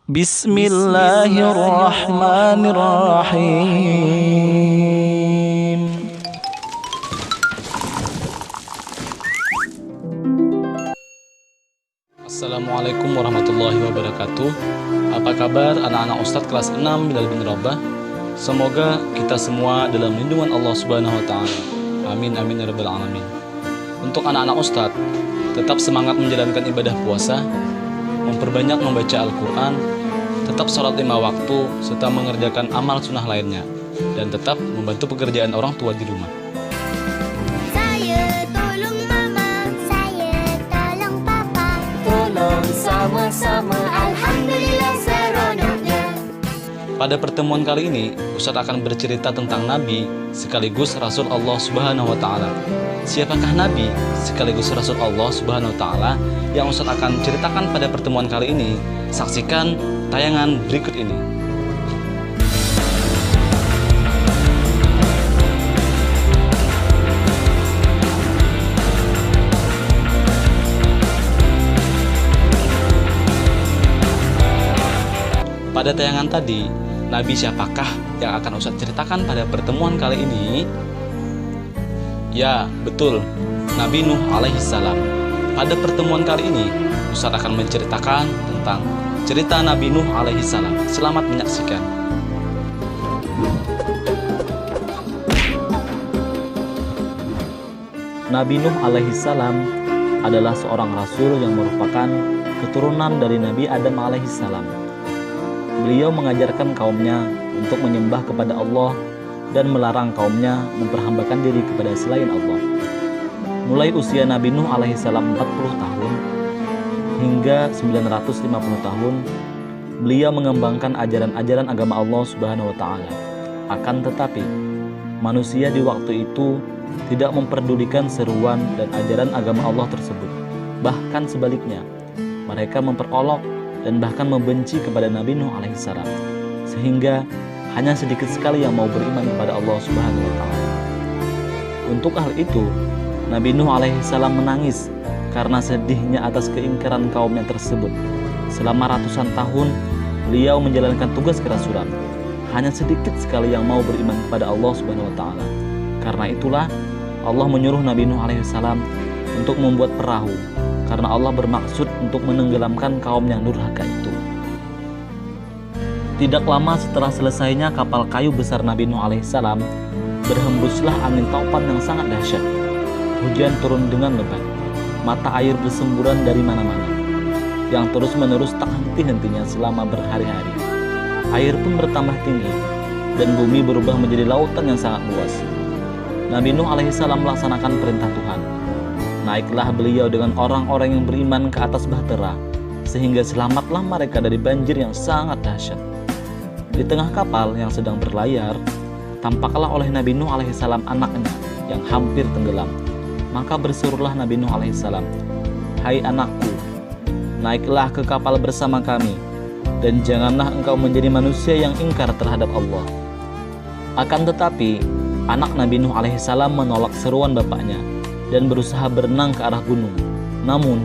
Bismillahirrahmanirrahim. Assalamualaikum warahmatullahi wabarakatuh. Apa kabar anak-anak Ustadz kelas 6 Bilal bin Rabah? Semoga kita semua dalam lindungan Allah Subhanahu wa taala. Amin amin ya rabbal alamin. Untuk anak-anak Ustadz, tetap semangat menjalankan ibadah puasa, memperbanyak membaca Al-Qur'an, tetap sholat 5 waktu serta mengerjakan amal sunnah lainnya, dan tetap membantu pekerjaan orang tua di rumah. Saya tolong mama, saya tolong papa, tolong sama-sama, alhamdulillah seronoknya. Pada pertemuan kali ini, Ustadz akan bercerita tentang Nabi sekaligus Rasul Allah Subhanahu wa taala. Siapakah Nabi sekaligus Rasul Allah Subhanahu wa taala yang Ustadz akan ceritakan pada pertemuan kali ini? Saksikan tayangan berikut ini. Pada tayangan tadi, Nabi siapakah yang akan Ustadz ceritakan pada pertemuan kali ini? Ya, betul, Nabi Nuh alaihissalam. Pada pertemuan kali ini, Ustadz akan menceritakan tentang cerita Nabi Nuh alaihissalam. Selamat menyaksikan. Nabi Nuh alaihissalam adalah seorang rasul yang merupakan keturunan dari Nabi Adam alaihissalam. Beliau mengajarkan kaumnya untuk menyembah kepada Allah dan melarang kaumnya memperhambakan diri kepada selain Allah. Mulai usia Nabi Nuh alaihissalam 40 tahun hingga 950 tahun, beliau mengembangkan ajaran-ajaran agama Allah Subhanahu wa taala. Akan tetapi, manusia di waktu itu tidak memperdulikan seruan dan ajaran agama Allah tersebut. Bahkan sebaliknya, mereka memperolok dan bahkan membenci kepada Nabi Nuh alaihissalam, sehingga hanya sedikit sekali yang mau beriman kepada Allah Subhanahu wa taala. Untuk hal itu, Nabi Nuh alaihissalam menangis karena sedihnya atas keingkaran kaumnya tersebut. Selama ratusan tahun, beliau menjalankan tugas kerasulan. Hanya sedikit sekali yang mau beriman kepada Allah Subhanahu wa taala. Karena itulah Allah menyuruh Nabi Nuh alaihissalam untuk membuat perahu, karena Allah bermaksud untuk menenggelamkan kaum yang durhaka itu. Tidak lama setelah selesainya kapal kayu besar Nabi Nuh alaihissalam, berhembuslah angin topan yang sangat dahsyat. Hujan turun dengan lebat, mata air bersemburan dari mana-mana, yang terus-menerus tak henti-hentinya selama berhari-hari. Air pun bertambah tinggi, dan bumi berubah menjadi lautan yang sangat luas. Nabi Nuh alaihissalam melaksanakan perintah Tuhan. Naiklah beliau dengan orang-orang yang beriman ke atas bahtera, sehingga selamatlah mereka dari banjir yang sangat dahsyat. Di tengah kapal yang sedang berlayar, tampaklah oleh Nabi Nuh alaihissalam anaknya yang hampir tenggelam. Maka berserulah Nabi Nuh alaihissalam, "Hai anakku, naiklah ke kapal bersama kami, dan janganlah engkau menjadi manusia yang ingkar terhadap Allah." Akan tetapi, anak Nabi Nuh alaihissalam menolak seruan bapaknya dan berusaha berenang ke arah gunung. Namun,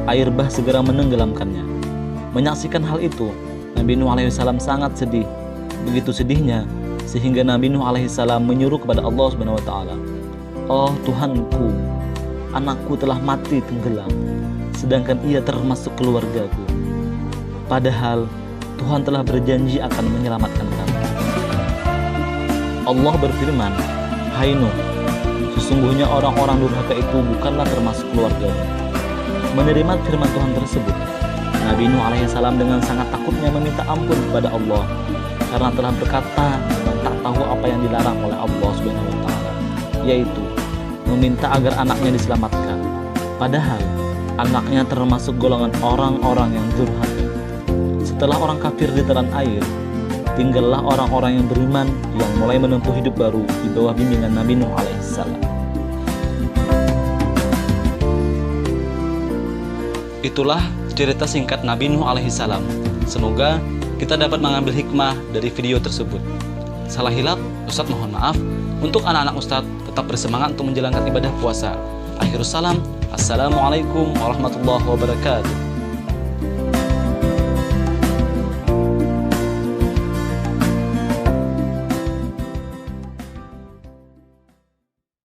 air bah segera menenggelamkannya. Menyaksikan hal itu, Nabi Nuh alaihissalam sangat sedih. Begitu sedihnya, sehingga Nabi Nuh alaihissalam menyuruh kepada Allah Subhanahu wa taala, "Oh Tuhanku, anakku telah mati tenggelam, sedangkan ia termasuk keluargaku. Padahal Tuhan telah berjanji akan menyelamatkan kami." Allah berfirman, "Hai Nuh, sesungguhnya orang-orang durhaka itu bukanlah termasuk keluargamu." Menerima firman Tuhan tersebut, Nabi Nuh alaihissalam dengan sangat takutnya meminta ampun kepada Allah karena telah berkata dengan tak tahu apa yang dilarang oleh Allah Subhanahu wa taala, yaitu meminta agar anaknya diselamatkan. Padahal anaknya termasuk golongan orang-orang yang durhaka. Setelah orang kafir ditelan air, tinggallah orang-orang yang beriman yang mulai menempuh hidup baru di bawah bimbingan Nabi Nuh alaihissalam. Itulah cerita singkat Nabi Nuh alaihissalam. Semoga kita dapat mengambil hikmah dari video tersebut. Salah hilap, Ustadz mohon maaf. Untuk anak-anak Ustadz, tetap bersemangat untuk menjalankan ibadah puasa. Akhirus salam, assalamualaikum warahmatullahi wabarakatuh.